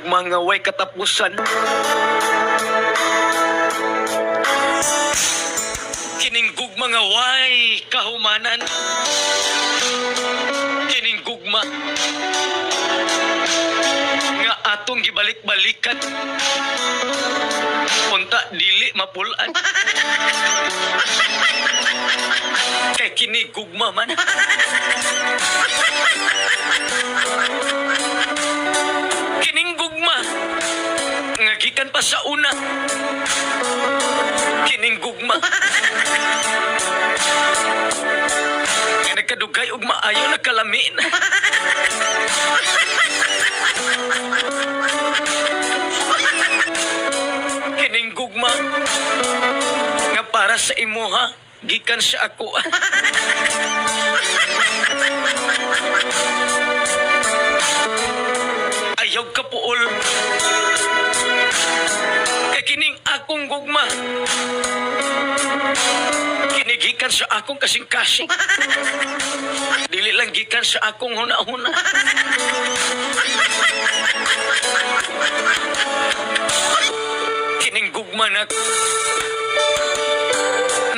gugma nga way katapusan. Kining gugma nga way kahumanan. Kining gugma nga atong gibalik-balikan. Unta dili mapulan. Kay kini gugma man. Kining gugma nga gikan pa sa una. Kining gugma nga nagkadugay og maayo na kalamin. Kining gugma nga para sa imuha gikan sa ako. Ayaw ka puol. Kay kining akong gugma kinigikan sa akong kasing-kasing. Dili lang gikan sa akong huna-huna. Kining gugma na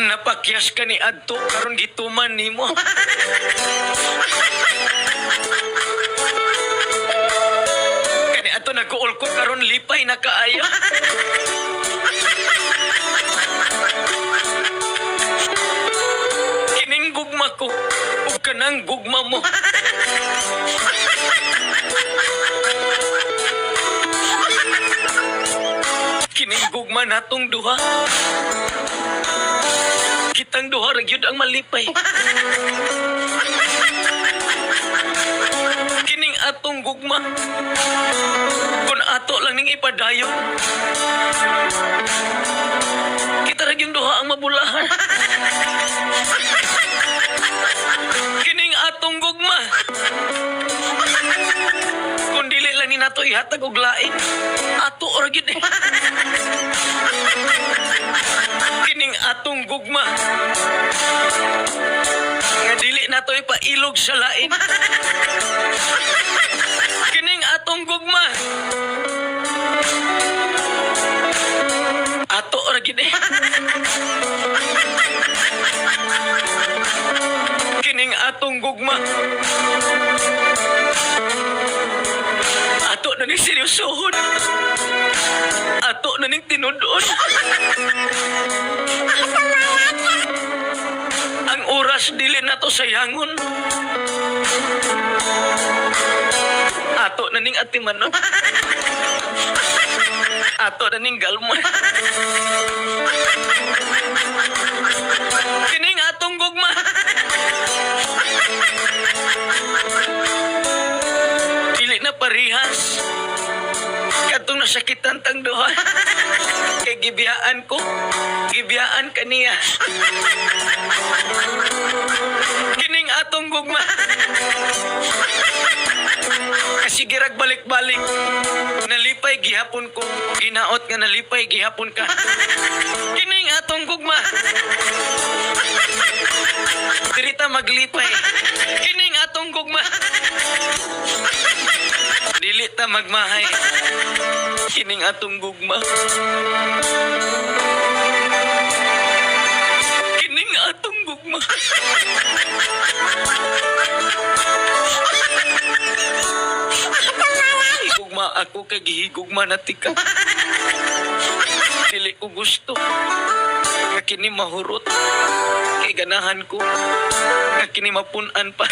napakyas ka ni adto karon gituman nimo. Kani ato nag-uol ko karon lipay na kaayo. Kining gugma ko ug kanang gugma mo. Kining gugma natong duha. Kitang duha ra gyud ang malipay. Kining atong gugma kun ato lang ning ipadayon. Kita ra gyud duha ang mabulahan. Kining atong gugma kun dili lang ni nato ihatag og lain, ato ra gyud. Kining atong gugma nga dili nato ipailog sa lain. Kining atong gugma ato ra gyud. Kining atong gugma ato na ning seryosohon. Ato na ning tinudon. Ang oras dili nato sayangon. Ato na ning atimanon. Ato na ning galman. Kining atong gugma dili na parihas. Katong nasakitan tang duha. Kay gibiyaan ko, gibiyaan kaniya. Kining atong gugma kasi girag balik-balik. Nalipay gihapon ko, ginaot nga nalipay gihapon ka. Kining atong gugma dirita maglipay. Kining atong gugma dili ta magmahay. Kining atong gugma kining atong gugma gugma ako kay gihigugma na tika. Dili ko gusto nga kini mahurot. Kay ganahan ko nga kini mapunan pa.